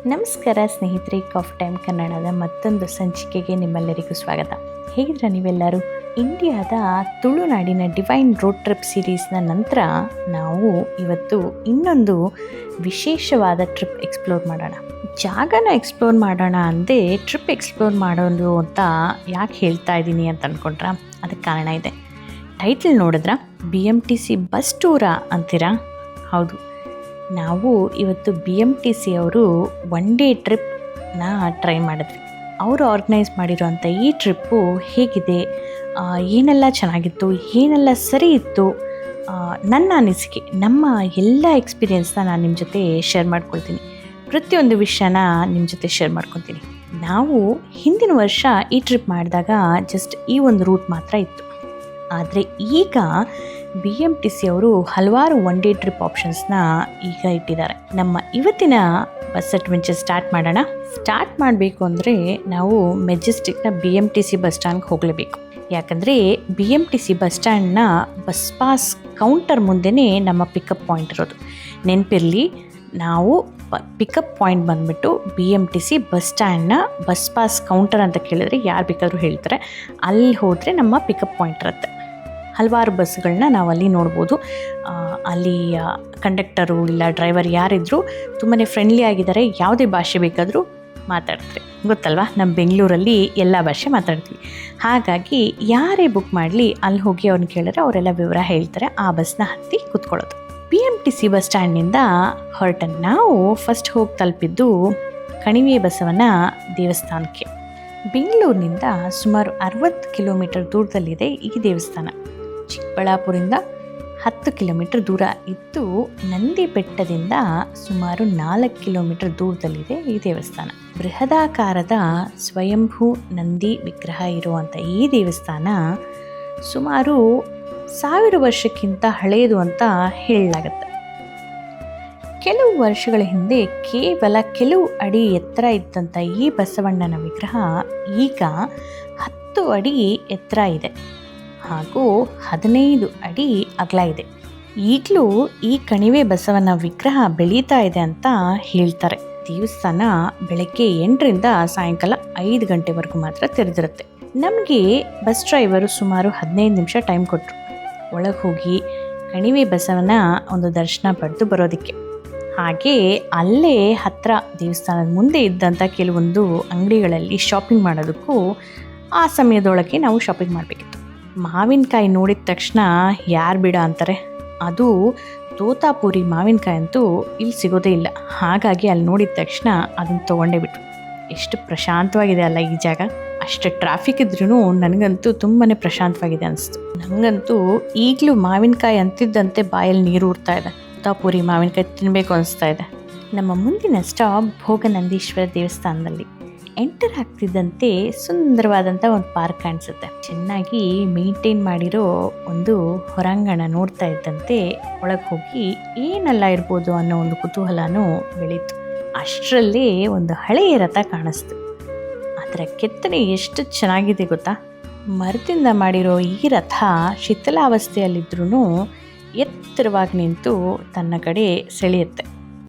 ನಮಸ್ಕಾರ ಸ್ನೇಹಿತರೆ, coffee time ಕನ್ನಡದ ಮತ್ತೊಂದು ಸಂಚಿಕೆಗೆ ನಿಮ್ಮೆಲ್ಲರಿಗೂ ಸ್ವಾಗತ. ಹೇಗಿದ್ರೆ ನೀವೆಲ್ಲರೂ? ಇಂಡಿಯಾದ ತುಳುನಾಡಿನ ಡಿವೈನ್ ರೋಡ್ ಟ್ರಿಪ್ ಸೀರೀಸ್ನ ನಂತರ ನಾವು ಇವತ್ತು ಇನ್ನೊಂದು ವಿಶೇಷವಾದ ಟ್ರಿಪ್ ಎಕ್ಸ್ಪ್ಲೋರ್ ಮಾಡೋಣ. ಜಾಗನ ಎಕ್ಸ್ಪ್ಲೋರ್ ಮಾಡೋಣ ಅಂದೇ ಟ್ರಿಪ್ ಎಕ್ಸ್ಪ್ಲೋರ್ ಮಾಡೋದು ಅಂತ ಯಾಕೆ ಹೇಳ್ತಾ ಇದ್ದೀನಿ ಅಂತ ಅಂದ್ಕೊಂಡ್ರಾ? ಅದಕ್ಕೆ ಕಾರಣ ಇದೆ. ಟೈಟಲ್ ನೋಡಿದ್ರಾ? BMTC ಬಸ್ ಟೂರಾ ಅಂತೀರಾ? ಹೌದು, ನಾವು ಇವತ್ತು BMTC ಅವರು ಒನ್ ಡೇ ಟ್ರಿಪ್ನ ಟ್ರೈ ಮಾಡಿದ್ವಿ. ಅವರು ಆರ್ಗನೈಸ್ ಮಾಡಿರೋಂಥ ಈ ಟ್ರಿಪ್ಪು ಹೇಗಿದೆ, ಏನೆಲ್ಲ ಚೆನ್ನಾಗಿತ್ತು, ಏನೆಲ್ಲ ಸರಿ ಇತ್ತು, ನನ್ನ ಅನಿಸಿಕೆ, ನಮ್ಮ ಎಲ್ಲ ಎಕ್ಸ್ಪೀರಿಯೆನ್ಸ್ನ ನಾನು ನಿಮ್ಮ ಜೊತೆ ಶೇರ್ ಮಾಡ್ಕೊಳ್ತೀನಿ. ಪ್ರತಿಯೊಂದು ವಿಷಯನ ನಿಮ್ಮ ಜೊತೆ ಶೇರ್ ಮಾಡ್ಕೊತೀನಿ. ನಾವು ಹಿಂದಿನ ವರ್ಷ ಈ ಟ್ರಿಪ್ ಮಾಡಿದಾಗ ಜಸ್ಟ್ ಈ ಒಂದು ರೂಟ್ ಮಾತ್ರ ಇತ್ತು. ಆದರೆ ಈಗ BMTC ಅವರು ಹಲವಾರು ಒನ್ ಡೇ ಟ್ರಿಪ್ ಆಪ್ಷನ್ಸ್ನ ಈಗ ಇಟ್ಟಿದ್ದಾರೆ. ನಮ್ಮ ಇವತ್ತಿನ ಬಸ್ ಅಡ್ವೆಂಚರ್ ಸ್ಟಾರ್ಟ್ ಮಾಡೋಣ. ಸ್ಟಾರ್ಟ್ ಮಾಡಬೇಕು ಅಂದರೆ ನಾವು ಮೆಜೆಸ್ಟಿಕ್ನ BMTC ಬಸ್ ಸ್ಟ್ಯಾಂಡ್ಗೆ ಹೋಗಲೇಬೇಕು. ಯಾಕಂದರೆ BMTC ಬಸ್ ಸ್ಟ್ಯಾಂಡ್ನ ಬಸ್ ಪಾಸ್ ಕೌಂಟರ್ ಮುಂದೆನೇ ನಮ್ಮ ಪಿಕಪ್ ಪಾಯಿಂಟ್ ಇರೋದು. ನೆನಪಿರಲಿ, ನಾವು ಪಿಕಪ್ ಪಾಯಿಂಟ್ ಬಂದುಬಿಟ್ಟು BMTC ಬಸ್ ಸ್ಟ್ಯಾಂಡ್ನ ಬಸ್ ಪಾಸ್ ಕೌಂಟರ್ ಅಂತ ಕೇಳಿದ್ರೆ ಯಾರು ಬೇಕಾದರೂ ಹೇಳ್ತಾರೆ. ಅಲ್ಲಿ ಹೋದರೆ ನಮ್ಮ ಪಿಕಪ್ ಪಾಯಿಂಟ್ ಇರುತ್ತೆ. ಹಲವಾರು ಬಸ್ಗಳನ್ನ ನಾವು ಅಲ್ಲಿ ನೋಡ್ಬೋದು. ಅಲ್ಲಿ ಕಂಡಕ್ಟರು ಇಲ್ಲ ಡ್ರೈವರ್ ಯಾರಿದ್ರು ತುಂಬಾ ಫ್ರೆಂಡ್ಲಿ ಆಗಿದ್ದಾರೆ. ಯಾವುದೇ ಭಾಷೆ ಬೇಕಾದರೂ ಮಾತಾಡ್ತಾರೆ, ಗೊತ್ತಲ್ವಾ? ನಮ್ಮ ಬೆಂಗಳೂರಲ್ಲಿ ಎಲ್ಲ ಭಾಷೆ ಮಾತಾಡ್ತೀವಿ. ಹಾಗಾಗಿ ಯಾರೇ ಬುಕ್ ಮಾಡಲಿ ಅಲ್ಲಿ ಹೋಗಿ ಅವ್ರನ್ನ ಕೇಳಿದ್ರೆ ಅವರೆಲ್ಲ ವಿವರ ಹೇಳ್ತಾರೆ. ಆ ಬಸ್ನ ಹತ್ತಿ ಕೂತ್ಕೊಳ್ಳೋದು. BMTC ಬಸ್ ಸ್ಟ್ಯಾಂಡ್ನಿಂದ ಹೊರಟ ನಾವು ಫಸ್ಟ್ ಹೋಗಿ ತಲುಪಿದ್ದು ಕಣಿವೆ ಬಸವನ ದೇವಸ್ಥಾನಕ್ಕೆ. ಬೆಂಗಳೂರಿನಿಂದ ಸುಮಾರು 60 ಕಿಲೋಮೀಟರ್ ದೂರದಲ್ಲಿದೆ ಈ ದೇವಸ್ಥಾನ. ಚಿಕ್ಕಬಳ್ಳಾಪುರದಿಂದ 10 ಕಿಲೋಮೀಟರ್ ದೂರ ಇದ್ದು, ನಂದಿ ಬೆಟ್ಟದಿಂದ ಸುಮಾರು 4 ಕಿಲೋಮೀಟರ್ ದೂರದಲ್ಲಿದೆ ಈ ದೇವಸ್ಥಾನ. ಬೃಹದಾಕಾರದ ಸ್ವಯಂಭೂ ನಂದಿ ವಿಗ್ರಹ ಇರುವಂಥ ಈ ದೇವಸ್ಥಾನ ಸುಮಾರು 1000 ವರ್ಷಕ್ಕಿಂತ ಹಳೆಯದು ಅಂತ ಹೇಳಲಾಗುತ್ತೆ. ಕೆಲವು ವರ್ಷಗಳ ಹಿಂದೆ ಕೇವಲ ಕೆಲವು ಅಡಿ ಎತ್ತರ ಇದ್ದಂಥ ಈ ಬಸವಣ್ಣನ ವಿಗ್ರಹ ಈಗ 10 ಅಡಿ ಎತ್ತರ ಇದೆ ಹಾಗೂ 15 ಅಡಿ ಅಗಲ ಇದೆ. ಈಗಲೂ ಈ ಕಣಿವೆ ಬಸವನ ವಿಗ್ರಹ ಬೆಳೀತಾ ಇದೆ ಅಂತ ಹೇಳ್ತಾರೆ. ದೇವಸ್ಥಾನ ಬೆಳಗ್ಗೆ 8ರಿಂದ ಸಾಯಂಕಾಲ 5 ಗಂಟೆವರೆಗೂ ಮಾತ್ರ ತೆರೆದಿರುತ್ತೆ. ನಮಗೆ ಬಸ್ ಡ್ರೈವರು ಸುಮಾರು 15 ನಿಮಿಷ ಟೈಮ್ ಕೊಟ್ಟರು ಒಳಗೆ ಹೋಗಿ ಕಣಿವೆ ಬಸವನ ಒಂದು ದರ್ಶನ ಪಡೆದು ಬರೋದಕ್ಕೆ. ಹಾಗೆ ಅಲ್ಲೇ ಹತ್ತಿರ ದೇವಸ್ಥಾನದ ಮುಂದೆ ಇದ್ದಂಥ ಕೆಲವೊಂದು ಅಂಗಡಿಗಳಲ್ಲಿ ಶಾಪಿಂಗ್ ಮಾಡೋದಕ್ಕೂ ಆ ಸಮಯದೊಳಗೆ ನಾವು ಶಾಪಿಂಗ್ ಮಾಡಬೇಕಿತ್ತು. ಮಾವಿನಕಾಯಿ ನೋಡಿದ ತಕ್ಷಣ ಯಾರು ಬಿಡ ಅಂತಾರೆ. ಅದು ತೋತಾಪುರಿ ಮಾವಿನಕಾಯಿ ಅಂತೂ ಇಲ್ಲಿ ಸಿಗೋದೇ ಇಲ್ಲ. ಹಾಗಾಗಿ ಅಲ್ಲಿ ನೋಡಿದ ತಕ್ಷಣ ಅದನ್ನು ತೊಗೊಂಡೇ ಬಿಟ್ಟು. ಎಷ್ಟು ಪ್ರಶಾಂತವಾಗಿದೆ ಅಲ್ಲ ಈ ಜಾಗ. ಅಷ್ಟು ಟ್ರಾಫಿಕ್ ಇದ್ರೂ ನನಗಂತೂ ತುಂಬಾ ಪ್ರಶಾಂತವಾಗಿದೆ ಅನಿಸ್ತು. ನನಗಂತೂ ಈಗಲೂ ಮಾವಿನಕಾಯಿ ಅಂತಿದ್ದಂತೆ ಬಾಯಲ್ಲಿ ನೀರು ಊರ್ತಾ ಇದೆ. ತೋತಾಪುರಿ ಮಾವಿನಕಾಯಿ ತಿನ್ನಬೇಕು ಅನಿಸ್ತಾ ಇದೆ. ನಮ್ಮ ಮುಂದಿನ ಸ್ಟಾಪ್ ಭೋಗನಂದೀಶ್ವರ ದೇವಸ್ಥಾನದಲ್ಲಿ. ಎಂಟರ್ ಆಗ್ತಿದ್ದಂತೆ ಸುಂದರವಾದಂಥ ಒಂದು ಪಾರ್ಕ್ ಕಾಣಿಸುತ್ತೆ. ಚೆನ್ನಾಗಿ ಮೇಂಟೈನ್ ಮಾಡಿರೋ ಒಂದು ಹೊರಾಂಗಣ ನೋಡ್ತಾ ಇದ್ದಂತೆ ಒಳಗೆ ಹೋಗಿ ಏನೆಲ್ಲ ಇರ್ಬೋದು ಅನ್ನೋ ಒಂದು ಕುತೂಹಲನೂ ಬೆಳೀತು. ಅಷ್ಟರಲ್ಲೇ ಒಂದು ಹಳೆಯ ರಥ ಕಾಣಿಸ್ತು. ಅದರ ಕೆತ್ತನೆ ಎಷ್ಟು ಚೆನ್ನಾಗಿದೆ ಗೊತ್ತಾ? ಮರದಿಂದ ಮಾಡಿರೋ ಈ ರಥ ಶಿಥಿಲಾವಸ್ಥೆಯಲ್ಲಿದ್ರೂ ಎತ್ತರವಾಗಿ ನಿಂತು ತನ್ನ ಕಡೆ ಸೆಳೆಯುತ್ತೆ.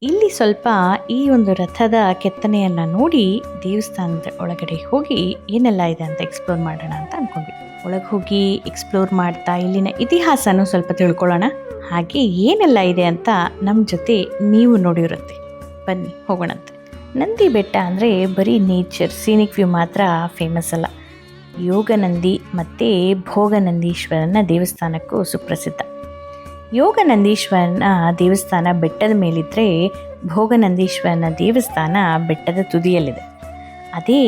ಇಲ್ಲಿ ಸ್ವಲ್ಪ ಈ ಒಂದು ರಥದ ಕೆತ್ತನೆಯನ್ನು ನೋಡಿ ದೇವಸ್ಥಾನದ ಒಳಗಡೆ ಹೋಗಿ ಏನೆಲ್ಲ ಇದೆ ಅಂತ ಎಕ್ಸ್ಪ್ಲೋರ್ ಮಾಡೋಣ ಅಂತ ಅಂದ್ಕೊಂಡ್ವಿ. ಒಳಗೆ ಹೋಗಿ ಎಕ್ಸ್ಪ್ಲೋರ್ ಮಾಡ್ತಾ ಇಲ್ಲಿನ ಇತಿಹಾಸನೂ ಸ್ವಲ್ಪ ತಿಳ್ಕೊಳ್ಳೋಣ. ಹಾಗೆ ಏನೆಲ್ಲ ಇದೆ ಅಂತ ನಮ್ಮ ಜೊತೆ ನೀವು ನೋಡಿರುತ್ತೆ. ಬನ್ನಿ ಹೋಗೋಣಂತೆ. ನಂದಿ ಬೆಟ್ಟ ಅಂದರೆ ಬರೀ ನೇಚರ್ ಸೀನಿಕ್ ವ್ಯೂ ಮಾತ್ರ ಫೇಮಸ್ ಅಲ್ಲ. ಯೋಗನಂದಿ ಮತ್ತು ಭೋಗನಂದೀಶ್ವರನ ದೇವಸ್ಥಾನಕ್ಕೂ ಸುಪ್ರಸಿದ್ಧ. ಯೋಗನಂದೀಶ್ವರನ ದೇವಸ್ಥಾನ ಬೆಟ್ಟದ ಮೇಲಿದ್ದರೆ ಭೋಗನಂದೀಶ್ವರನ ದೇವಸ್ಥಾನ ಬೆಟ್ಟದ ತುದಿಯಲ್ಲಿದೆ. ಅದೇ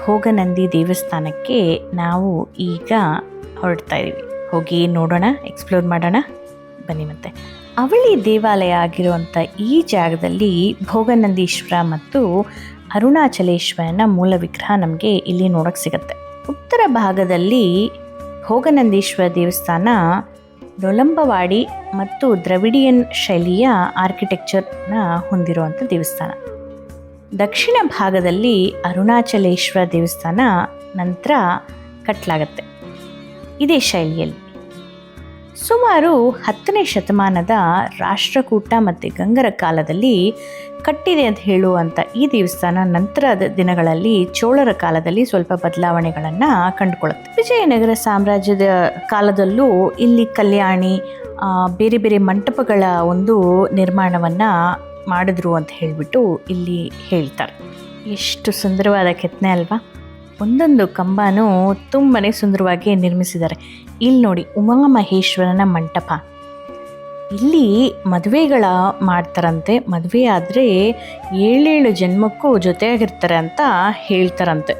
ಭೋಗನಂದಿ ದೇವಸ್ಥಾನಕ್ಕೆ ನಾವು ಈಗ ಹೊರಡ್ತಾ ಇದ್ದೀವಿ. ಹೋಗಿ ನೋಡೋಣ, ಎಕ್ಸ್ಪ್ಲೋರ್ ಮಾಡೋಣ, ಬನ್ನಿ. ಮತ್ತೆ ಅವಳಿ ದೇವಾಲಯ ಆಗಿರುವಂಥ ಈ ಜಾಗದಲ್ಲಿ ಭೋಗನಂದೀಶ್ವರ ಮತ್ತು ಅರುಣಾಚಲೇಶ್ವರನ ಮೂಲ ವಿಗ್ರಹ ನಮಗೆ ಇಲ್ಲಿ ನೋಡೋಕ್ಕೆ ಸಿಗುತ್ತೆ. ಉತ್ತರ ಭಾಗದಲ್ಲಿ ಭೋಗನಂದೀಶ್ವರ ದೇವಸ್ಥಾನ ನೊಲಂಬವಾಡಿ ಮತ್ತು ದ್ರವಿಡಿಯನ್ ಶೈಲಿಯ ಆರ್ಕಿಟೆಕ್ಚರ್ನ ಹೊಂದಿರುವಂಥ ದೇವಸ್ಥಾನ. ದಕ್ಷಿಣ ಭಾಗದಲ್ಲಿ ಅರುಣಾಚಲೇಶ್ವರ ದೇವಸ್ಥಾನ ನಂತರ ಕಟ್ಟಲಾಗತ್ತೆ ಇದೇ ಶೈಲಿಯಲ್ಲಿ. ಸುಮಾರು 10ನೇ ಶತಮಾನದ ರಾಷ್ಟ್ರಕೂಟ ಮತ್ತು ಗಂಗರ ಕಾಲದಲ್ಲಿ ಕಟ್ಟಿದೆ ಅಂತ ಹೇಳುವಂಥ ಈ ದೇವಸ್ಥಾನ ನಂತರದ ದಿನಗಳಲ್ಲಿ ಚೋಳರ ಕಾಲದಲ್ಲಿ ಸ್ವಲ್ಪ ಬದಲಾವಣೆಗಳನ್ನು ಕಂಡುಕೊಳ್ಳುತ್ತೆ. ವಿಜಯನಗರ ಸಾಮ್ರಾಜ್ಯದ ಕಾಲದಲ್ಲೂ ಇಲ್ಲಿ ಕಲ್ಯಾಣಿ ಬೇರೆ ಬೇರೆ ಮಂಟಪಗಳ ಒಂದು ನಿರ್ಮಾಣವನ್ನು ಮಾಡಿದ್ರು ಅಂತ ಹೇಳಿಬಿಟ್ಟು ಇಲ್ಲಿ ಹೇಳ್ತಾರೆ. ಎಷ್ಟು ಸುಂದರವಾದ ಕೆತ್ತನೆ ಅಲ್ವಾ. ಒಂದೊಂದು ಕಂಬನೂ ತುಂಬಾ ಸುಂದರವಾಗಿ ನಿರ್ಮಿಸಿದ್ದಾರೆ. ಇಲ್ಲಿ ನೋಡಿ, ಉಮಾಮಹೇಶ್ವರನ ಮಂಟಪ. ಇಲ್ಲಿ ಮದುವೆಗಳ ಮಾಡ್ತಾರಂತೆ. ಮದುವೆ ಆದರೆ 7 ಜನ್ಮಕ್ಕೂ ಜೊತೆಯಾಗಿರ್ತಾರೆ ಅಂತ ಹೇಳ್ತಾರಂತೆ.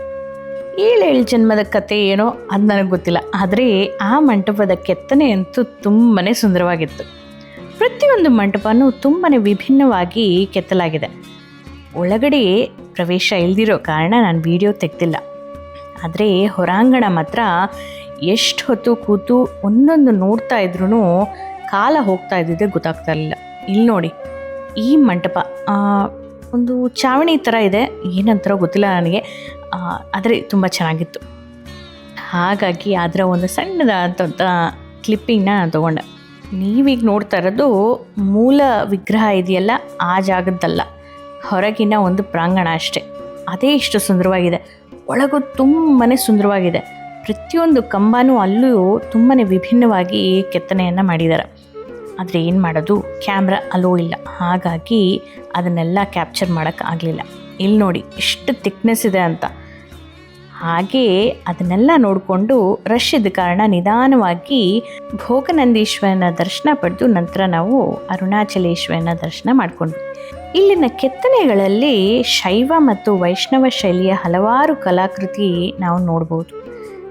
7 ಜನ್ಮದ ಕತೆ ಏನೋ ಅದು ನನಗೆ ಗೊತ್ತಿಲ್ಲ, ಆದರೆ ಆ ಮಂಟಪದ ಕೆತ್ತನೆ ಅಂತೂ ತುಂಬಾ ಸುಂದರವಾಗಿತ್ತು. ಪ್ರತಿಯೊಂದು ಮಂಟಪನೂ ತುಂಬಾ ವಿಭಿನ್ನವಾಗಿ ಕೆತ್ತಲಾಗಿದೆ. ಒಳಗಡೆ ಪ್ರವೇಶ ಇಲ್ದಿರೋ ಕಾರಣ ನಾನು ವಿಡಿಯೋ ತೆಗೆದಿಲ್ಲ, ಆದರೆ ಹೊರಾಂಗಣ ಮಾತ್ರ ಎಷ್ಟು ಹೊತ್ತು ಕೂತು ಒಂದೊಂದು ನೋಡ್ತಾ ಇದ್ರೂ ಕಾಲ ಹೋಗ್ತಾ ಇದ್ದಿದ್ದೆ ಗೊತ್ತಾಗ್ತಾ ಇರಲಿಲ್ಲ. ಇಲ್ಲಿ ನೋಡಿ, ಈ ಮಂಟಪ ಒಂದು ಚಾವಣಿ ಥರ ಇದೆ, ಏನಂತಾರೋ ಗೊತ್ತಿಲ್ಲ ನನಗೆ, ಆದರೆ ತುಂಬ ಚೆನ್ನಾಗಿತ್ತು. ಹಾಗಾಗಿ ಅದರ ಒಂದು ಸಣ್ಣದಾದಂಥ ಕ್ಲಿಪ್ಪಿಂಗ್ನ ನಾನು ತೊಗೊಂಡೆ. ನೀವೀಗ ನೋಡ್ತಾ ಇರೋದು ಮೂಲ ವಿಗ್ರಹ ಇದೆಯಲ್ಲ, ಆ ಜಾಗದ್ದಲ್ಲ, ಹೊರಗಿನ ಒಂದು ಪ್ರಾಂಗಣ ಅಷ್ಟೇ. ಅದೇ ಇಷ್ಟು ಸುಂದರವಾಗಿದೆ. ಒಳಗೂ ತುಂಬಾ ಸುಂದರವಾಗಿದೆ. ಪ್ರತಿಯೊಂದು ಕಂಬನೂ ಅಲ್ಲೂ ತುಂಬಾ ವಿಭಿನ್ನವಾಗಿ ಕೆತ್ತನೆಯನ್ನು ಮಾಡಿದ್ದಾರೆ. ಆದರೆ ಏನು ಮಾಡೋದು, ಕ್ಯಾಮ್ರಾ ಅಲೋ ಇಲ್ಲ, ಹಾಗಾಗಿ ಅದನ್ನೆಲ್ಲ ಕ್ಯಾಪ್ಚರ್ ಮಾಡೋಕ್ಕಾಗಲಿಲ್ಲ. ಇಲ್ಲಿ ನೋಡಿ ಎಷ್ಟು ಥಿಕ್ನೆಸ್ ಇದೆ ಅಂತ. ಹಾಗೇ ಅದನ್ನೆಲ್ಲ ನೋಡಿಕೊಂಡು ರಶ್ ಇದ್ದ ಕಾರಣ ನಿಧಾನವಾಗಿ ಭೋಗನಂದೀಶ್ವರನ ದರ್ಶನ ಪಡೆದು ನಂತರ ನಾವು ಅರುಣಾಚಲೇಶ್ವರನ ದರ್ಶನ ಮಾಡಿಕೊಂಡ್ವಿ. ಇಲ್ಲಿನ ಕೆತ್ತನೆಗಳಲ್ಲಿ ಶೈವ ಮತ್ತು ವೈಷ್ಣವ ಶೈಲಿಯ ಹಲವಾರು ಕಲಾಕೃತಿ ನಾವು ನೋಡ್ಬೋದು.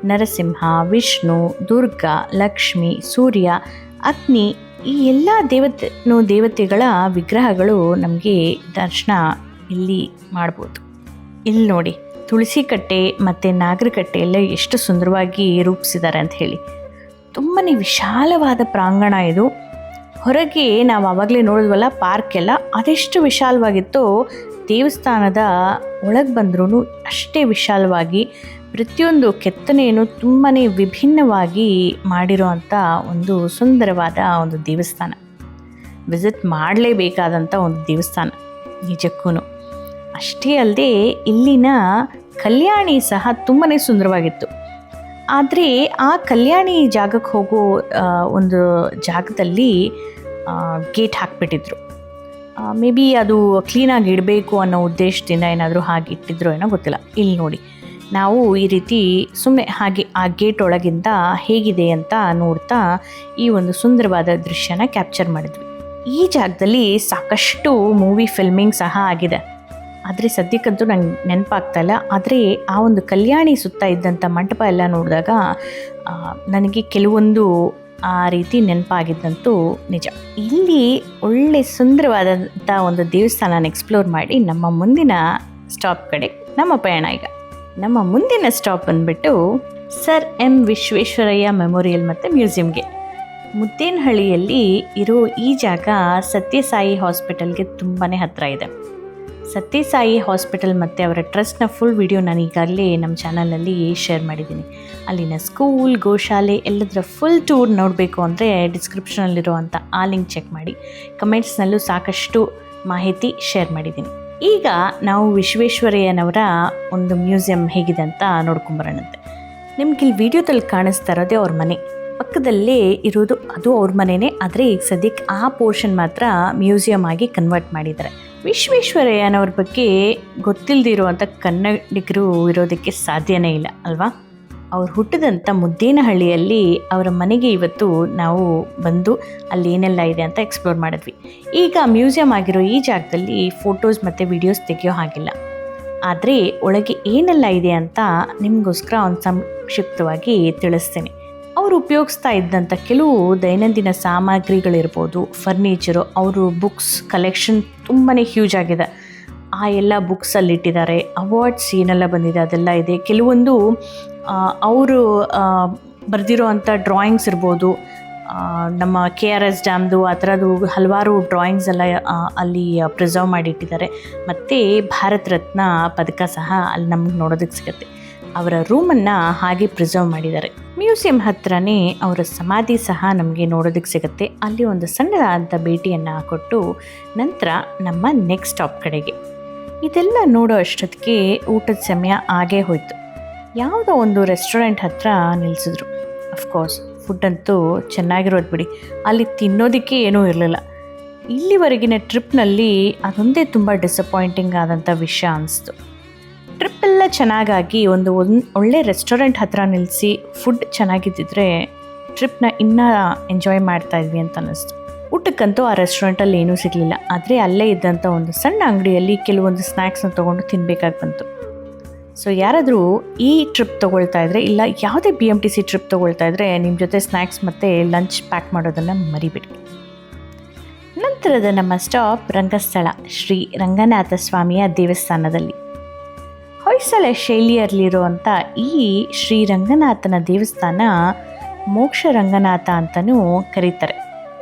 ನರಸಿಂಹ, ವಿಷ್ಣು, ದುರ್ಗಾ, ಲಕ್ಷ್ಮಿ, ಸೂರ್ಯ, ಅಗ್ನಿ, ಈ ಎಲ್ಲ ದೇವತೆಗಳ ವಿಗ್ರಹಗಳು ನಮಗೆ ದರ್ಶನ ಇಲ್ಲಿ ಮಾಡ್ಬೋದು. ಇಲ್ಲಿ ನೋಡಿ, ತುಳಸಿ ಕಟ್ಟೆ ಮತ್ತು ನಾಗರಕಟ್ಟೆ ಎಲ್ಲ ಎಷ್ಟು ಸುಂದರವಾಗಿ ರೂಪಿಸಿದ್ದಾರೆ ಅಂತ ಹೇಳಿ. ತುಂಬಾ ವಿಶಾಲವಾದ ಪ್ರಾಂಗಣ ಇದು. ಹೊರಗೆ ನಾವು ಆವಾಗಲೇ ನೋಡಿದ್ವಲ್ಲ ಪಾರ್ಕ್ ಎಲ್ಲ, ಅದೆಷ್ಟು ವಿಶಾಲವಾಗಿತ್ತೋ ದೇವಸ್ಥಾನದ ಒಳಗೆ ಬಂದ್ರೂ ಅಷ್ಟೇ ವಿಶಾಲವಾಗಿ ಪ್ರತಿಯೊಂದು ಕೆತ್ತನೆಯನ್ನು ತುಂಬಾ ವಿಭಿನ್ನವಾಗಿ ಮಾಡಿರೋ ಅಂಥ ಒಂದು ಸುಂದರವಾದ ಒಂದು ದೇವಸ್ಥಾನ. ವಿಸಿಟ್ ಮಾಡಲೇಬೇಕಾದಂಥ ಒಂದು ದೇವಸ್ಥಾನ ನಿಜಕ್ಕೂ. ಅಷ್ಟೇ ಅಲ್ಲದೆ ಇಲ್ಲಿನ ಕಲ್ಯಾಣಿ ಸಹ ತುಂಬಾ ಸುಂದರವಾಗಿತ್ತು. ಆದರೆ ಆ ಕಲ್ಯಾಣಿ ಜಾಗಕ್ಕೆ ಹೋಗೋ ಒಂದು ಜಾಗದಲ್ಲಿ ಗೇಟ್ ಹಾಕಿಬಿಟ್ಟಿದ್ರು. ಮೇ ಬಿ ಅದು ಕ್ಲೀನಾಗಿ ಇಡಬೇಕು ಅನ್ನೋ ಉದ್ದೇಶದಿಂದ ಏನಾದರೂ ಹಾಗೆ ಇಟ್ಟಿದ್ರು ಏನೋ ಗೊತ್ತಿಲ್ಲ. ಇಲ್ಲಿ ನೋಡಿ, ನಾವು ಈ ರೀತಿ ಸುಮ್ಮನೆ ಹಾಗೆ ಆ ಗೇಟ್ ಒಳಗಿಂದ ಹೇಗಿದೆ ಅಂತ ನೋಡ್ತಾ ಈ ಒಂದು ಸುಂದರವಾದ ದೃಶ್ಯನ ಕ್ಯಾಪ್ಚರ್ ಮಾಡಿದ್ವಿ. ಈ ಜಾಗದಲ್ಲಿ ಸಾಕಷ್ಟು ಮೂವಿ ಫಿಲ್ಮಿಂಗ್ ಸಹ ಆಗಿದೆ, ಆದರೆ ಸದ್ಯಕ್ಕಂತೂ ನಂಗೆ ನೆನಪಾಗ್ತಾಯಿಲ್ಲ. ಆದರೆ ಆ ಒಂದು ಕಲ್ಯಾಣಿ ಸುತ್ತ ಇದ್ದಂಥ ಮಂಟಪ ಎಲ್ಲ ನೋಡಿದಾಗ ನನಗೆ ಕೆಲವೊಂದು ಆ ರೀತಿ ನೆನಪಾಗಿದ್ದಂತೂ ನಿಜ. ಇಲ್ಲಿ ಒಳ್ಳೆ ಸುಂದರವಾದಂಥ ಒಂದು ದೇವಸ್ಥಾನನ ಎಕ್ಸ್ಪ್ಲೋರ್ ಮಾಡಿ ನಮ್ಮ ಮುಂದಿನ ಸ್ಟಾಪ್ ಕಡೆ ನಮ್ಮ ಪಯಣ. ಈಗ ನಮ್ಮ ಮುಂದಿನ ಸ್ಟಾಪ್ ಬಂದುಬಿಟ್ಟು ಸರ್ ಎಂ ವಿಶ್ವೇಶ್ವರಯ್ಯ ಮೆಮೋರಿಯಲ್ ಮತ್ತು ಮ್ಯೂಸಿಯಂಗೆ. ಮುದ್ದೇನಹಳ್ಳಿಯಲ್ಲಿ ಇರೋ ಈ ಜಾಗ ಸತ್ಯಸಾಯಿ ಹಾಸ್ಪಿಟಲ್ಗೆ ತುಂಬಾ ಹತ್ತಿರ ಇದೆ. ಸತ್ಯಸಾಯಿ ಹಾಸ್ಪಿಟಲ್ ಮತ್ತು ಅವರ ಟ್ರಸ್ಟ್ನ ಫುಲ್ ವಿಡಿಯೋ ನಾನು ಈಗಾಗಲೇ ನಮ್ಮ ಚಾನಲಲ್ಲಿ ಶೇರ್ ಮಾಡಿದ್ದೀನಿ. ಅಲ್ಲಿನ ಸ್ಕೂಲ್, ಗೋಶಾಲೆ ಎಲ್ಲದರ ಫುಲ್ ಟೂರ್ ನೋಡಬೇಕು ಅಂದರೆ ಡಿಸ್ಕ್ರಿಪ್ಷನಲ್ಲಿರುವಂಥ ಆ ಲಿಂಕ್ ಚೆಕ್ ಮಾಡಿ. ಕಮೆಂಟ್ಸ್ನಲ್ಲೂ ಸಾಕಷ್ಟು ಮಾಹಿತಿ ಶೇರ್ ಮಾಡಿದ್ದೀನಿ. ಈಗ ನಾವು ವಿಶ್ವೇಶ್ವರಯ್ಯನವರ ಒಂದು ಮ್ಯೂಸಿಯಂ ಹೇಗಿದೆ ಅಂತ ನೋಡ್ಕೊಂಬರೋಣಂತೆ. ನಿಮ್ಗೆ ಇಲ್ಲಿ ವಿಡಿಯೋದಲ್ಲಿ ಕಾಣಿಸ್ತಾ ಇರೋದೇ ಅವ್ರ ಮನೆ, ಪಕ್ಕದಲ್ಲೇ ಇರೋದು ಅದು ಅವ್ರ ಮನೆಯೇ. ಆದರೆ ಈಗ ಸದ್ಯಕ್ಕೆ ಆ ಪೋರ್ಷನ್ ಮಾತ್ರ ಮ್ಯೂಸಿಯಂ ಆಗಿ ಕನ್ವರ್ಟ್ ಮಾಡಿದ್ದಾರೆ. ವಿಶ್ವೇಶ್ವರಯ್ಯನವ್ರ ಬಗ್ಗೆ ಗೊತ್ತಿಲ್ಲದಿರುವಂಥ ಕನ್ನಡಿಗರು ಇರೋದಕ್ಕೆ ಸಾಧ್ಯನೇ ಇಲ್ಲ ಅಲ್ವಾ. ಅವ್ರು ಹುಟ್ಟಿದಂಥ ಮುದ್ದೇನಹಳ್ಳಿಯಲ್ಲಿ ಅವರ ಮನೆಗೆ ಇವತ್ತು ನಾವು ಬಂದು ಅಲ್ಲಿ ಏನೆಲ್ಲ ಇದೆ ಅಂತ ಎಕ್ಸ್ಪ್ಲೋರ್ ಮಾಡಿದ್ವಿ. ಈಗ ಮ್ಯೂಸಿಯಂ ಆಗಿರೋ ಈ ಜಾಗದಲ್ಲಿ ಫೋಟೋಸ್ ಮತ್ತು ವಿಡಿಯೋಸ್ ತೆಗೆಯೋ ಹಾಗಿಲ್ಲ, ಆದರೆ ಒಳಗೆ ಏನೆಲ್ಲ ಇದೆ ಅಂತ ನಿಮಗೋಸ್ಕರ ಒಂದು ಸಂಕ್ಷಿಪ್ತವಾಗಿ ತಿಳಿಸ್ತೇನೆ. ಅವರು ಉಪಯೋಗಿಸ್ತಾ ಇದ್ದಂಥ ಕೆಲವು ದೈನಂದಿನ ಸಾಮಗ್ರಿಗಳಿರ್ಬೋದು, ಫರ್ನಿಚರು, ಅವರು ಬುಕ್ಸ್ ಕಲೆಕ್ಷನ್ ತುಂಬಾ ಹ್ಯೂಜ್ ಆಗಿದೆ. ಆ ಎಲ್ಲ ಬುಕ್ಸಲ್ಲಿಟ್ಟಿದ್ದಾರೆ. ಅವಾರ್ಡ್ಸ್ ಏನೆಲ್ಲ ಬಂದಿದೆ ಅದೆಲ್ಲ ಇದೆ. ಕೆಲವೊಂದು ಅವರು ಬರೆದಿರೋ ಅಂಥ ಡ್ರಾಯಿಂಗ್ಸ್ ಇರ್ಬೋದು, ನಮ್ಮ KRS ಡ್ಯಾಮ್ದು ಆ ಥರದ್ದು ಹಲವಾರು ಡ್ರಾಯಿಂಗ್ಸ್ ಎಲ್ಲ ಅಲ್ಲಿ ಪ್ರಿಸರ್ವ್ ಮಾಡಿಟ್ಟಿದ್ದಾರೆ. ಮತ್ತು ಭಾರತ ರತ್ನ ಪದಕ ಸಹ ಅಲ್ಲಿ ನಮ್ಗೆ ನೋಡೋದಕ್ಕೆ ಸಿಗುತ್ತೆ. ಅವರ ರೂಮನ್ನು ಹಾಗೆ ಪ್ರಿಸರ್ವ್ ಮಾಡಿದ್ದಾರೆ. ಮ್ಯೂಸಿಯಂ ಹತ್ರನೇ ಅವರ ಸಮಾಧಿ ಸಹ ನಮಗೆ ನೋಡೋದಕ್ಕೆ ಸಿಗುತ್ತೆ. ಅಲ್ಲಿ ಒಂದು ಸಣ್ಣದಾದಂಥ ಭೇಟಿಯನ್ನು ಕೊಟ್ಟು ನಂತರ ನಮ್ಮ ನೆಕ್ಸ್ಟ್ ಸ್ಟಾಪ್ ಕಡೆಗೆ. ಇದೆಲ್ಲ ನೋಡೋ ಅಷ್ಟೊತ್ತಿಗೆ ಊಟದ ಸಮಯ ಆಗೇ ಹೋಯಿತು. ಯಾವುದೋ ಒಂದು ರೆಸ್ಟೋರೆಂಟ್ ಹತ್ರ ನಿಲ್ಲಿಸಿದ್ರು. ಅಫ್ಕೋರ್ಸ್ ಫುಡ್ ಅಂತೂ ಚೆನ್ನಾಗಿರೋದು ಬಿಡಿ, ಅಲ್ಲಿ ತಿನ್ನೋದಕ್ಕೆ ಏನೂ ಇರಲಿಲ್ಲ. ಇಲ್ಲಿವರೆಗಿನ ಟ್ರಿಪ್ನಲ್ಲಿ ಅದೊಂದೇ ತುಂಬ ಡಿಸಪಾಯಿಂಟಿಂಗ್ ಆದಂಥ ವಿಷಯ ಅನಿಸ್ತು. ಟ್ರಿಪ್ಪೆಲ್ಲ ಚೆನ್ನಾಗಾಗಿ ಒಂದು ಒಳ್ಳೆ ರೆಸ್ಟೋರೆಂಟ್ ಹತ್ರ ನಿಲ್ಲಿಸಿ ಫುಡ್ ಚೆನ್ನಾಗಿದ್ದಿದ್ರೆ ಟ್ರಿಪ್ನ ಇನ್ನೂ ಎಂಜಾಯ್ ಮಾಡ್ತಾಯಿದ್ವಿ ಅಂತ ಅನ್ನಿಸ್ತು. ಊಟಕ್ಕಂತೂ ಆ ರೆಸ್ಟೋರೆಂಟಲ್ಲಿ ಏನೂ ಸಿಗಲಿಲ್ಲ. ಆದರೆ ಅಲ್ಲೇ ಇದ್ದಂಥ ಒಂದು ಸಣ್ಣ ಅಂಗಡಿಯಲ್ಲಿ ಕೆಲವೊಂದು ಸ್ನ್ಯಾಕ್ಸ್ನ ತೊಗೊಂಡು ತಿನ್ನಬೇಕಾಗಿ ಬಂತು. ಸೊ ಯಾರಾದರೂ ಈ ಟ್ರಿಪ್ ತೊಗೊಳ್ತಾ ಇದ್ದರೆ, ಇಲ್ಲ ಯಾವುದೇ BMTC ಟ್ರಿಪ್ ತೊಗೊಳ್ತಾ ಇದ್ದರೆ ನಿಮ್ಮ ಜೊತೆ ಸ್ನ್ಯಾಕ್ಸ್ ಮತ್ತು ಲಂಚ್ ಪ್ಯಾಕ್ ಮಾಡೋದನ್ನು ಮರಿಬೇಡಿ. ನಂತರದ ನಮ್ಮ ಸ್ಟಾಪ್ ರಂಗಸ್ಥಳ ಶ್ರೀ ರಂಗನಾಥ ಸ್ವಾಮಿಯ ದೇವಸ್ಥಾನದಲ್ಲಿ. ಹೊಯ್ಸಳ ಶೈಲಿಯಲ್ಲಿರುವಂಥ ಈ ಶ್ರೀ ರಂಗನಾಥನ ದೇವಸ್ಥಾನ ಮೋಕ್ಷ ರಂಗನಾಥ ಅಂತಲೂ ಕರೀತಾರೆ.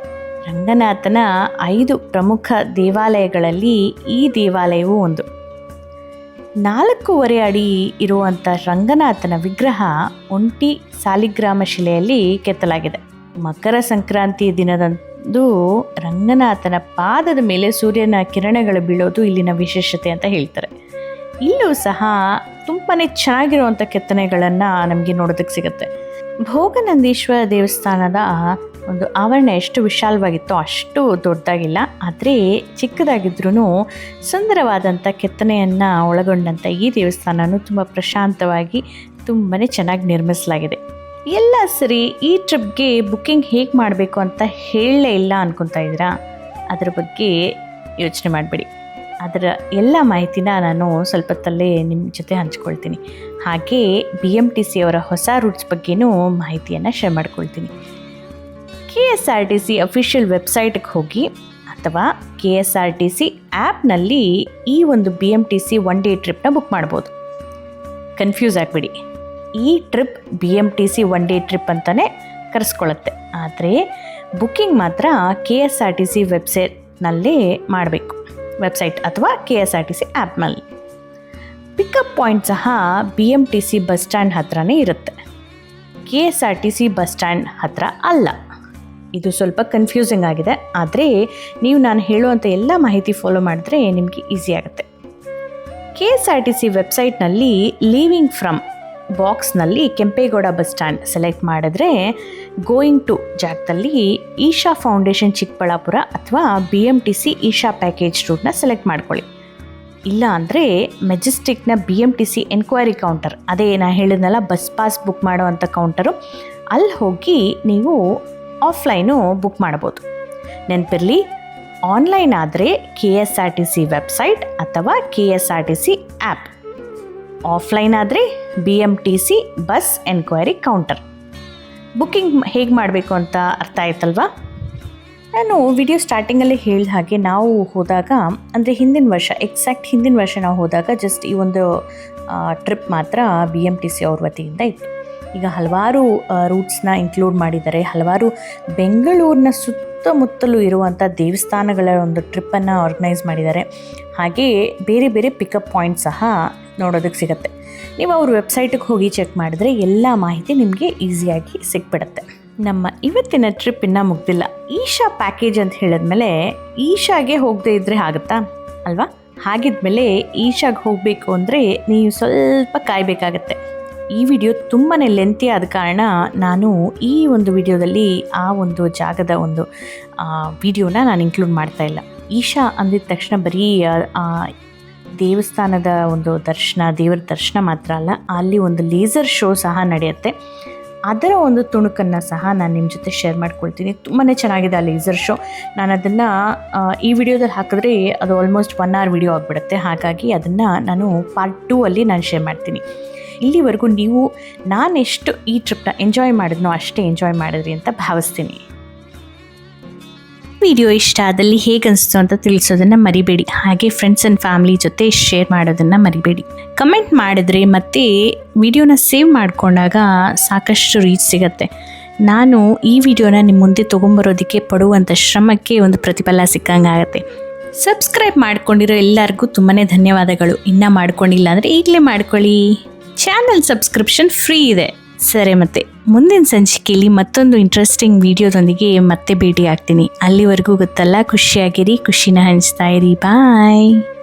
ರಂಗನಾಥನ 5 ಪ್ರಮುಖ ದೇವಾಲಯಗಳಲ್ಲಿ ಈ ದೇವಾಲಯವೂ ಒಂದು. 4.5 ಅಡಿ ಇರುವಂಥ ರಂಗನಾಥನ ವಿಗ್ರಹ ಒಂಟಿ ಸಾಲಿಗ್ರಾಮ ಶಿಲೆಯಲ್ಲಿ ಕೆತ್ತಲಾಗಿದೆ. ಮಕರ ಸಂಕ್ರಾಂತಿ ದಿನದಂದು ರಂಗನಾಥನ ಪಾದದ ಮೇಲೆ ಸೂರ್ಯನ ಕಿರಣಗಳು ಬೀಳೋದು ಇಲ್ಲಿನ ವಿಶೇಷತೆ ಅಂತ ಹೇಳ್ತಾರೆ. ಇಲ್ಲೂ ಸಹ ತುಂಬಾ ಚೆನ್ನಾಗಿರುವಂಥ ಕೆತ್ತನೆಗಳನ್ನು ನಮಗೆ ನೋಡೋದಕ್ಕೆ ಸಿಗುತ್ತೆ. ಭೋಗನಂದೀಶ್ವರ ದೇವಸ್ಥಾನದ ಒಂದು ಆವರಣ ಎಷ್ಟು ವಿಶಾಲವಾಗಿತ್ತೋ ಅಷ್ಟು ದೊಡ್ಡದಾಗಿಲ್ಲ, ಆದರೆ ಚಿಕ್ಕದಾಗಿದ್ರೂ ಸುಂದರವಾದಂಥ ಕೆತ್ತನೆಯನ್ನು ಒಳಗೊಂಡಂಥ ಈ ದೇವಸ್ಥಾನನೂ ತುಂಬ ಪ್ರಶಾಂತವಾಗಿ ತುಂಬಾ ಚೆನ್ನಾಗಿ ನಿರ್ಮಿಸಲಾಗಿದೆ. ಎಲ್ಲ ಸರಿ, ಈ ಟ್ರಿಪ್ಗೆ ಬುಕ್ಕಿಂಗ್ ಹೇಗೆ ಮಾಡಬೇಕು ಅಂತ ಹೇಳಲೇ ಇಲ್ಲ ಅನ್ಕೊತಾ ಇದ್ದೀರಾ? ಅದರ ಬಗ್ಗೆ ಯೋಚನೆ ಮಾಡಬೇಡಿ. ಅದರ ಎಲ್ಲ ಮಾಹಿತಿನ ನಾನು ಸ್ವಲ್ಪ ಹೊತ್ತಲ್ಲೇ ನಿಮ್ಮ ಜೊತೆ ಹಂಚ್ಕೊಳ್ತೀನಿ. ಹಾಗೆ BMTC ಅವರ ಹೊಸ ರೂಟ್ಸ್ ಬಗ್ಗೆನೂ ಮಾಹಿತಿಯನ್ನು ಶೇರ್ ಮಾಡ್ಕೊಳ್ತೀನಿ. KSRTC ಅಫಿಷಿಯಲ್ ವೆಬ್ಸೈಟ್ಗೆ ಹೋಗಿ ಅಥವಾ KSRTC ಆ್ಯಪ್ನಲ್ಲಿ ಈ ಒಂದು BMTC 1 ಡೇ ಟ್ರಿಪ್ನ ಬುಕ್ ಮಾಡ್ಬೋದು. ಕನ್ಫ್ಯೂಸ್ ಆಗಬೇಡಿ, ಈ ಟ್ರಿಪ್ BMTC 1 ಡೇ ಟ್ರಿಪ್ ಅಂತಲೇ ಕರೆಸ್ಕೊಳ್ಳುತ್ತೆ. ಆದರೆ ಬುಕ್ಕಿಂಗ್ ಮಾತ್ರ KSRTC ವೆಬ್ಸೈಟ್ನಲ್ಲೇ ಮಾಡಬೇಕು, ವೆಬ್ಸೈಟ್ ಅಥವಾ KSRTC ಆ್ಯಪ್ನಲ್ಲಿ. ಪಿಕಪ್ ಪಾಯಿಂಟ್ ಸಹ BMTC ಬಸ್ ಸ್ಟ್ಯಾಂಡ್ ಹತ್ರನೇ ಇರುತ್ತೆ, KSRTC ಬಸ್ ಸ್ಟ್ಯಾಂಡ್ ಹತ್ರ ಅಲ್ಲ. ಇದು ಸ್ವಲ್ಪ ಕನ್ಫ್ಯೂಸಿಂಗ್ ಆಗಿದೆ, ಆದರೆ ನೀವು ನಾನು ಹೇಳುವಂಥ ಎಲ್ಲ ಮಾಹಿತಿ ಫಾಲೋ ಮಾಡಿದ್ರೆ ನಿಮಗೆ ಈಸಿ ಆಗುತ್ತೆ. KSRTC ವೆಬ್ಸೈಟ್ನಲ್ಲಿ ಲೀವಿಂಗ್ ಫ್ರಮ್ ಬಾಕ್ಸ್ನಲ್ಲಿ ಕೆಂಪೇಗೌಡ ಬಸ್ ಸ್ಟ್ಯಾಂಡ್ ಸೆಲೆಕ್ಟ್ ಮಾಡಿದ್ರೆ ಗೋಯಿಂಗ್ ಟು ಜಾಗದಲ್ಲಿ ಈಶಾ ಫೌಂಡೇಶನ್ ಚಿಕ್ಕಬಳ್ಳಾಪುರ ಅಥವಾ BMTC ಈಶಾ ಪ್ಯಾಕೇಜ್ ರೂಟ್ನ ಸೆಲೆಕ್ಟ್ ಮಾಡ್ಕೊಳ್ಳಿ. ಇಲ್ಲ ಅಂದರೆ ಮೆಜೆಸ್ಟಿಕ್ನ BMTC ಎನ್ಕ್ವೈರಿ ಕೌಂಟರ್, ಅದೇ ನಾನು ಹೇಳಿದ್ನಲ್ಲ ಬಸ್ ಪಾಸ್ ಬುಕ್ ಮಾಡೋವಂಥ ಕೌಂಟರು, ಅಲ್ಲಿ ಹೋಗಿ ನೀವು ಆಫ್ಲೈನು ಬುಕ್ ಮಾಡ್ಬೋದು. ನೆನಪಿರಲಿ, ಆನ್ಲೈನ್ ಆದರೆ KSRTC ವೆಬ್ಸೈಟ್ ಅಥವಾ KSRTC ಆ್ಯಪ್, ಆಫ್ಲೈನ್ ಆದರೆ BMTC bus enquiry counter. Booking ಹೇಗೆ ಮಾಡಬೇಕು ಅಂತ ಅರ್ಥ ಆಯ್ತಲ್ವಾ? ನಾನು ವಿಡಿಯೋ ಸ್ಟಾರ್ಟಿಂಗಲ್ಲಿ ಹೇಳಿದ ಹಾಗೆ ನಾವು ಹೋದಾಗ, ಅಂದರೆ ಹಿಂದಿನ ವರ್ಷ ನಾವು ಹೋದಾಗ ಜಸ್ಟ್ ಈ ಒಂದು ಟ್ರಿಪ್ ಮಾತ್ರ BMTC ಅವ್ರ ವತಿಯಿಂದ ಇತ್ತು. ಈಗ ಹಲವಾರು ರೂಟ್ಸ್ನ ಇನ್ಕ್ಲೂಡ್ ಮಾಡಿದ್ದಾರೆ. ಹಲವಾರು ಬೆಂಗಳೂರಿನ ಸುತ್ತಮುತ್ತಲೂ ಇರುವಂಥ ದೇವಸ್ಥಾನಗಳ ಒಂದು ಟ್ರಿಪ್ಪನ್ನು ಆರ್ಗನೈಸ್ ಮಾಡಿದ್ದಾರೆ. ಹಾಗೆಯೇ ಬೇರೆ ಬೇರೆ ಪಿಕಪ್ ಪಾಯಿಂಟ್ ಸಹ ನೋಡೋದಕ್ಕೆ ಸಿಗುತ್ತೆ. ನೀವು ಅವ್ರ ವೆಬ್ಸೈಟಿಗೆ ಹೋಗಿ ಚೆಕ್ ಮಾಡಿದ್ರೆ ಎಲ್ಲ ಮಾಹಿತಿ ನಿಮಗೆ ಈಸಿಯಾಗಿ ಸಿಕ್ಬಿಡುತ್ತೆ. ನಮ್ಮ ಇವತ್ತಿನ ಟ್ರಿಪ್ ಇನ್ನೂ ಮುಗ್ದಿಲ್ಲ. ಈಶಾ ಪ್ಯಾಕೇಜ್ ಅಂತ ಹೇಳಿದ್ಮೇಲೆ ಈಶಾಗೆ ಹೋಗದೇ ಇದ್ದರೆ ಆಗುತ್ತಾ ಅಲ್ವಾ? ಹಾಗಿದ್ಮೇಲೆ ಈಶಾಗೆ ಹೋಗಬೇಕು ಅಂದರೆ ನೀವು ಸ್ವಲ್ಪ ಕಾಯಬೇಕಾಗತ್ತೆ. ಈ ವಿಡಿಯೋ ತುಂಬಾ ಲೆಂತಿ ಆದ ಕಾರಣ ನಾನು ಈ ಒಂದು ವಿಡಿಯೋದಲ್ಲಿ ಆ ಒಂದು ಜಾಗದ ಒಂದು ವಿಡಿಯೋನ ನಾನು ಇನ್ಕ್ಲೂಡ್ ಮಾಡ್ತಾ ಇಲ್ಲ. ಈಶಾ ಅಂದಿದ ತಕ್ಷಣ ಬರೀ ದೇವಸ್ಥಾನದ ಒಂದು ದೇವರ ದರ್ಶನ ಮಾತ್ರ ಅಲ್ಲ, ಅಲ್ಲಿ ಒಂದು ಲೇಸರ್ ಶೋ ಸಹ ನಡೆಯುತ್ತೆ. ಅದರ ಒಂದು ತುಣುಕನ್ನು ಸಹ ನಾನು ನಿಮ್ಮ ಜೊತೆ ಶೇರ್ ಮಾಡ್ಕೊಳ್ತೀನಿ. ತುಂಬಾ ಚೆನ್ನಾಗಿದೆ ಆ ಲೇಸರ್ ಶೋ. ನಾನು ಅದನ್ನು ಈ ವಿಡಿಯೋದಲ್ಲಿ ಹಾಕಿದ್ರೆ ಅದು ಆಲ್ಮೋಸ್ಟ್ 1 hour ವಿಡಿಯೋ ಆಗಿಬಿಡುತ್ತೆ. ಹಾಗಾಗಿ ಅದನ್ನು ನಾನು ಪಾರ್ಟ್ 2 ಅಲ್ಲಿ ನಾನು ಶೇರ್ ಮಾಡ್ತೀನಿ. ಇಲ್ಲಿವರೆಗೂ ನೀವು ನಾನೆಷ್ಟು ಈ ಟ್ರಿಪ್ನ ಎಂಜಾಯ್ ಮಾಡಿದ್ನೋ ಅಷ್ಟೇ ಎಂಜಾಯ್ ಮಾಡಿದ್ರಿ ಅಂತ ಭಾವಿಸ್ತೀನಿ. ವಿಡಿಯೋ ಇಷ್ಟ ಆದಲ್ಲಿ ಹೇಗೆ ಅನಿಸ್ತು ಅಂತ ತಿಳಿಸೋದನ್ನು ಮರಿಬೇಡಿ. ಹಾಗೆ ಫ್ರೆಂಡ್ಸ್ ಆ್ಯಂಡ್ ಫ್ಯಾಮಿಲಿ ಜೊತೆ ಶೇರ್ ಮಾಡೋದನ್ನು ಮರಿಬೇಡಿ. ಕಮೆಂಟ್ ಮಾಡಿದ್ರೆ ಮತ್ತು ವಿಡಿಯೋನ ಸೇವ್ ಮಾಡಿಕೊಂಡಾಗ ಸಾಕಷ್ಟು ರೀಚ್ ಸಿಗುತ್ತೆ. ನಾನು ಈ ವಿಡಿಯೋನ ನಿಮ್ಮ ಮುಂದೆ ತೊಗೊಂಬರೋದಕ್ಕೆ ಪಡುವಂಥ ಶ್ರಮಕ್ಕೆ ಒಂದು ಪ್ರತಿಫಲ ಸಿಕ್ಕಂಗಾಗತ್ತೆ. ಸಬ್ಸ್ಕ್ರೈಬ್ ಮಾಡ್ಕೊಂಡಿರೋ ಎಲ್ಲರಿಗೂ ತುಂಬಾ ಧನ್ಯವಾದಗಳು. ಇನ್ನೂ ಮಾಡ್ಕೊಂಡಿಲ್ಲ ಅಂದರೆ ಈಗಲೇ ಮಾಡ್ಕೊಳ್ಳಿ. ಚಾನಲ್ ಸಬ್ಸ್ಕ್ರಿಪ್ಷನ್ ಫ್ರೀ ಇದೆ. ಸರಿ, ಮತ್ತೆ ಮುಂದಿನ ಸಂಚಿಕೆಯಲ್ಲಿ ಮತ್ತೊಂದು ಇಂಟ್ರೆಸ್ಟಿಂಗ್ ವಿಡಿಯೋದೊಂದಿಗೆ ಮತ್ತೆ ಭೇಟಿ ಆಗ್ತೀನಿ. ಅಲ್ಲಿವರೆಗೂ ಗೊತ್ತಲ್ಲ, ಖುಷಿಯಾಗಿರಿ, ಖುಷಿನ ಹಂಚ್ತಾ ಇರಿ. ಬಾಯ್.